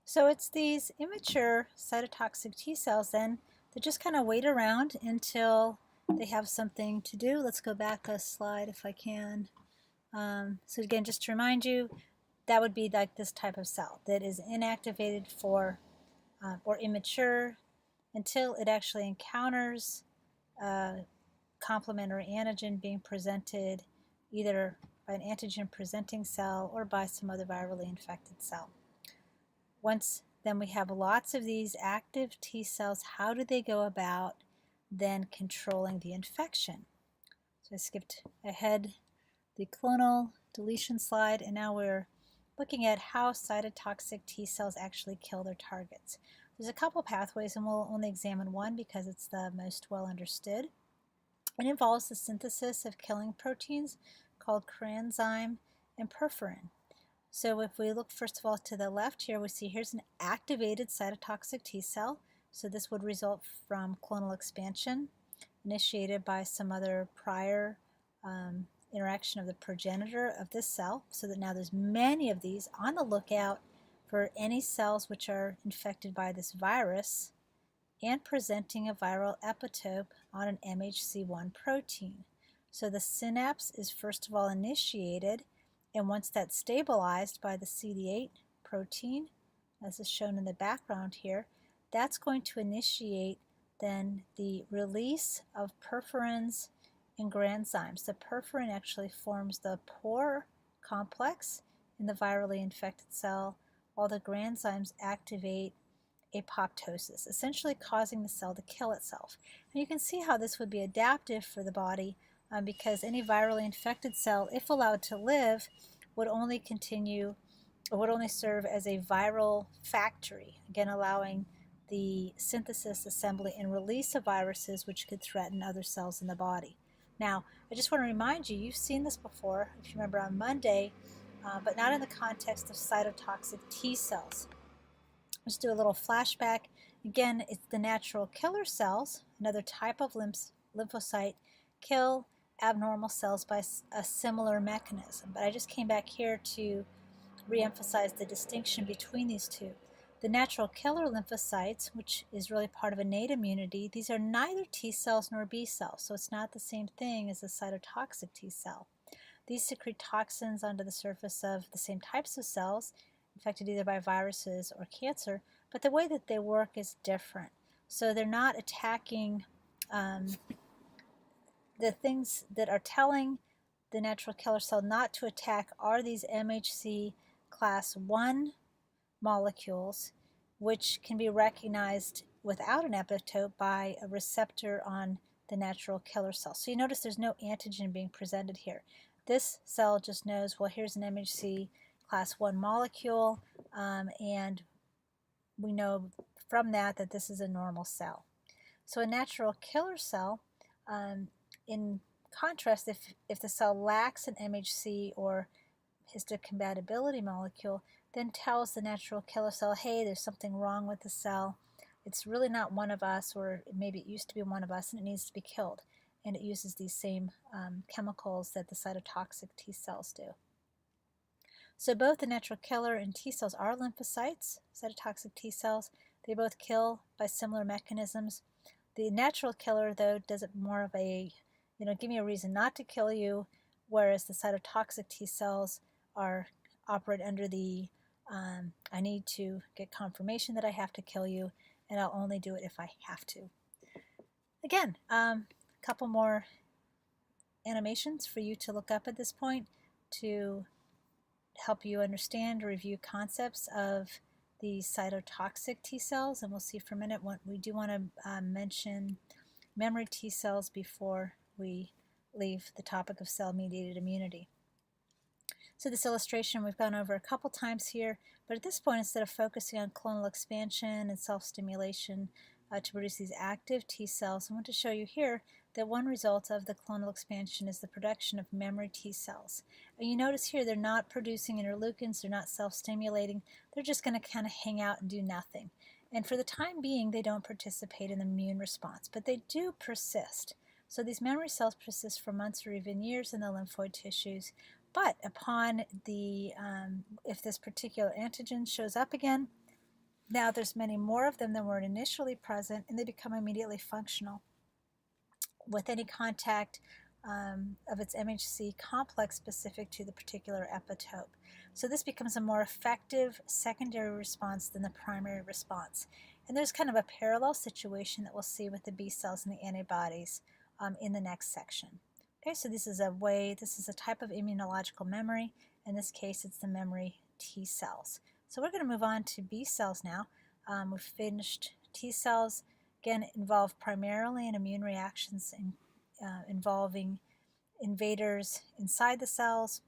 So it's these immature cytotoxic T cells then that just kind of wait around until they have something to do. Let's go back a slide if I can. So again, just to remind you, that would be like this type of cell that is inactivated for or immature until it actually encounters a complementary antigen being presented either by an antigen presenting cell or by some other virally infected cell. Once then we have lots of these active T cells, how do they go about then controlling the infection? So I skipped ahead the clonal deletion slide, and now we're looking at how cytotoxic T cells actually kill their targets. There's a couple pathways, and we'll only examine one because it's the most well understood. It involves the synthesis of killing proteins called coenzyme and perforin. So if we look first of all to the left here, we see here's an activated cytotoxic T cell. So this would result from clonal expansion initiated by some other prior interaction of the progenitor of this cell, so that now there's many of these on the lookout for any cells which are infected by this virus and presenting a viral epitope on an MHC1 protein. So the synapse is first of all initiated, and once that's stabilized by the CD8 protein, as is shown in the background here, that's going to initiate then the release of perforins and granzymes. The perforin actually forms the pore complex in the virally infected cell, while the granzymes activate apoptosis, essentially causing the cell to kill itself. And you can see how this would be adaptive for the body because any virally infected cell, if allowed to live, would only serve as a viral factory, again allowing the synthesis, assembly, and release of viruses which could threaten other cells in the body. Now, I just want to remind you, you've seen this before, if you remember on Monday, but not in the context of cytotoxic T cells. Let's do a little flashback. Again, it's the natural killer cells, another type of lymphocyte, kill abnormal cells by a similar mechanism. But I just came back here to reemphasize the distinction between these two. The natural killer lymphocytes, which is really part of innate immunity, these are neither T cells nor B cells, so it's not the same thing as a cytotoxic T cell. These secrete toxins onto the surface of the same types of cells, infected either by viruses or cancer, but the way that they work is different. So they're not attacking the things that are telling the natural killer cell not to attack are these MHC class 1 molecules, which can be recognized without an epitope by a receptor on the natural killer cell. So you notice there's no antigen being presented here. This cell just knows, well, here's an MHC class 1 molecule, and we know from that that this is a normal cell. So a natural killer cell, in contrast, if the cell lacks an MHC or histocompatibility molecule, then tells the natural killer cell, hey, there's something wrong with the cell. It's really not one of us, or maybe it used to be one of us, and it needs to be killed. And it uses these same chemicals that the cytotoxic T cells do. So both the natural killer and T cells are lymphocytes, cytotoxic T cells. They both kill by similar mechanisms. The natural killer, though, does it more of a, give me a reason not to kill you, whereas the cytotoxic T cells operate under the I need to get confirmation that I have to kill you, and I'll only do it if I have to. Again, a couple more animations for you to look up at this point to help you understand or review concepts of the cytotoxic T cells, and we'll see for a minute what we do want to mention memory T cells before we leave the topic of cell-mediated immunity. So this illustration we've gone over a couple times here, but at this point, instead of focusing on clonal expansion and self-stimulation to produce these active T cells, I want to show you here that one result of the clonal expansion is the production of memory T cells. And you notice here they're not producing interleukins, they're not self-stimulating, they're just going to kind of hang out and do nothing. And for the time being, they don't participate in the immune response, but they do persist. So these memory cells persist for months or even years in the lymphoid tissues. But upon if this particular antigen shows up again, Now there's many more of them than were initially present, and they become immediately functional with any contact of its MHC complex specific to the particular epitope. So this becomes a more effective secondary response than the primary response. And there's kind of a parallel situation that we'll see with the B cells and the antibodies in the next section. Okay, so this is a type of immunological memory. In this case, it's the memory T cells. So we're going to move on to B cells now. We've finished T cells. Again, involve primarily in immune reactions involving invaders inside the cells.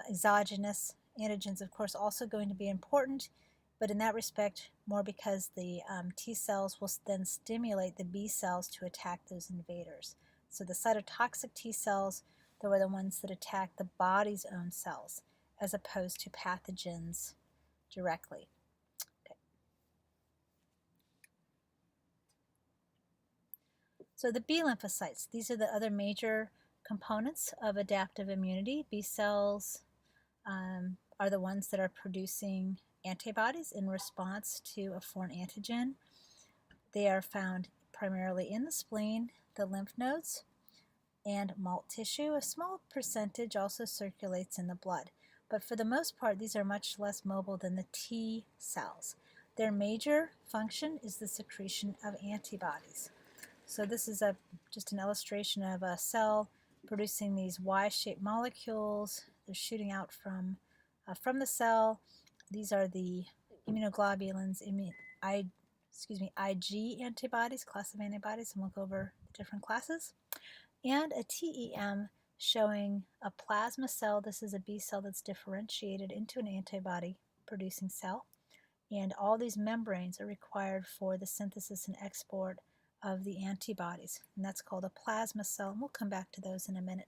Exogenous antigens, of course, also going to be important, but in that respect, more because the T cells will then stimulate the B cells to attack those invaders. So the cytotoxic T cells, they were the ones that attack the body's own cells, as opposed to pathogens directly. So the B lymphocytes, these are the other major components of adaptive immunity. B cells are the ones that are producing antibodies in response to a foreign antigen. They are found primarily in the spleen, the lymph nodes, and malt tissue. A small percentage also circulates in the blood, but for the most part, these are much less mobile than the T cells. Their major function is the secretion of antibodies. So this is just an illustration of a cell producing these Y-shaped molecules. They're shooting out from the cell. These are the immunoglobulins, IG antibodies, class of antibodies, and we'll go over the different classes. And a TEM showing a plasma cell. This is a B cell that's differentiated into an antibody-producing cell. And all these membranes are required for the synthesis and export of the antibodies, and that's called a plasma cell, and we'll come back to those in a minute.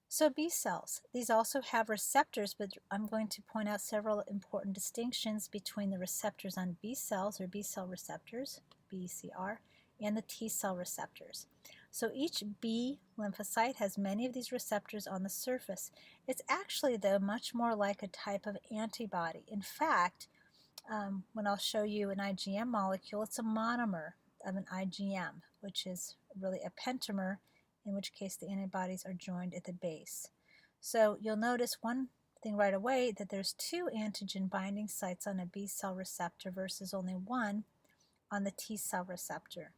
So B cells, these also have receptors, but I'm going to point out several important distinctions between the receptors on B cells, or B cell receptors, BCR, and the T cell receptors. So each B lymphocyte has many of these receptors on the surface. It's actually, though, much more like a type of antibody. In fact, when I'll show you an IgM molecule, it's a monomer of an IgM, which is really a pentamer, in which case the antibodies are joined at the base. So you'll notice one thing right away, that there's 2 antigen binding sites on a B cell receptor versus only 1 on the T cell receptor.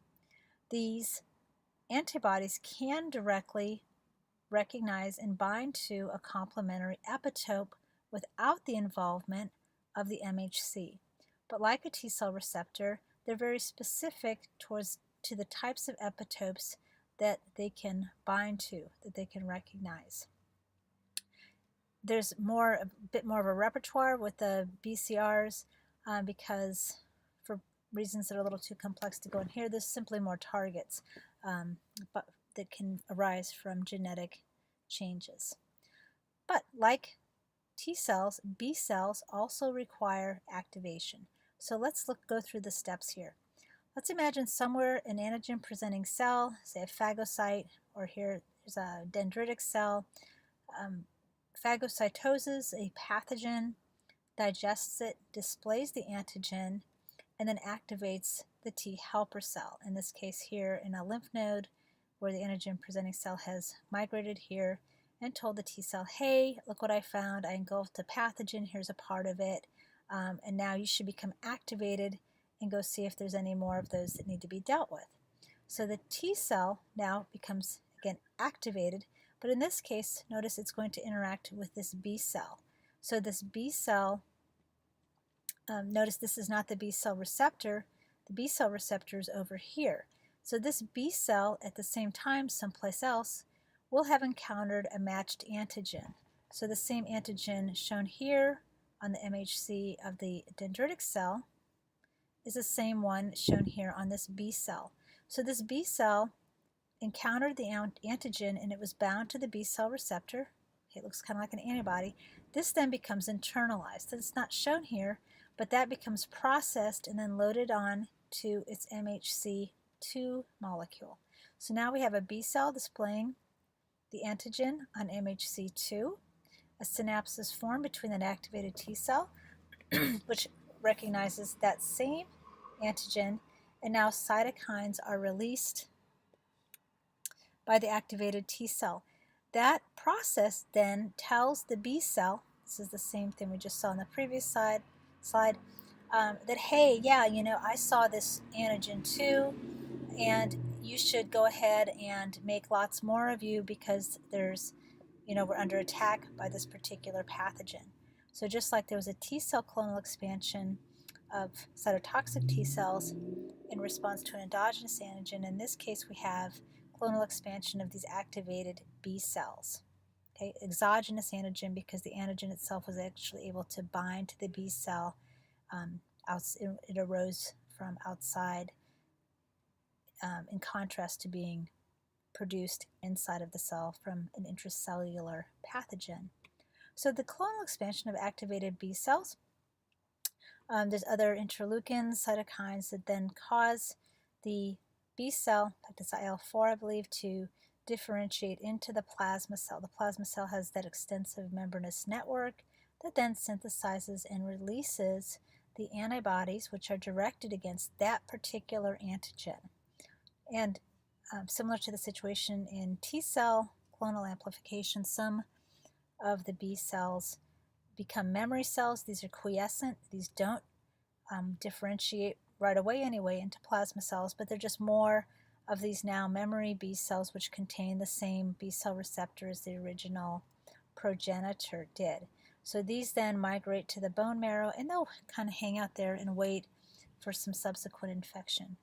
These antibodies can directly recognize and bind to a complementary epitope without the involvement of the MHC. But like a T cell receptor, they're very specific to the types of epitopes that they can bind to, that they can recognize. There's a bit more of a repertoire with the BCRs because for reasons that are a little too complex to go in here, there's simply more targets but that can arise from genetic changes. But like T cells, B cells also require activation. So let's go through the steps here. Let's imagine somewhere an antigen-presenting cell, say a phagocyte, or here's a dendritic cell, phagocytoses a pathogen, digests it, displays the antigen, and then activates the T helper cell. In this case here in a lymph node where the antigen-presenting cell has migrated here and told the T cell, hey, look what I found. I engulfed a pathogen. Here's a part of it. And now you should become activated and go see if there's any more of those that need to be dealt with. So the T cell now becomes, again, activated. But in this case, notice it's going to interact with this B cell. So this B cell, notice this is not the B cell receptor. The B cell receptor is over here. So this B cell, at the same time, someplace else, will have encountered a matched antigen. So the same antigen shown here on the MHC of the dendritic cell is the same one shown here on this B cell. So this B cell encountered the antigen and it was bound to the B cell receptor. Okay, it looks kind of like an antibody. This then becomes internalized. So it's not shown here, but that becomes processed and then loaded on to its MHC2 molecule. So now we have a B cell displaying the antigen on MHC2. A synapse is formed between an activated T cell. which recognizes that same antigen, and now cytokines are released by the activated T cell. That process then tells the B cell, this is the same thing we just saw in the previous slide, that hey, yeah, I saw this antigen too, and you should go ahead and make lots more of you because we're under attack by this particular pathogen. So just like there was a T cell clonal expansion of cytotoxic T cells in response to an endogenous antigen, in this case we have clonal expansion of these activated B cells. Okay, exogenous antigen because the antigen itself was actually able to bind to the B cell. It arose from outside, in contrast to being produced inside of the cell from an intracellular pathogen. So the clonal expansion of activated B cells, there's other interleukins, cytokines that then cause the B cell, in fact it's IL-4 I believe, to differentiate into the plasma cell. The plasma cell has that extensive membranous network that then synthesizes and releases the antibodies which are directed against that particular antigen. And similar to the situation in T cell clonal amplification, some of the B cells become memory cells. These are quiescent. These don't differentiate right away anyway into plasma cells, but they're just more of these now memory B cells which contain the same B cell receptor as the original progenitor did. So these then migrate to the bone marrow and they'll kind of hang out there and wait for some subsequent infection.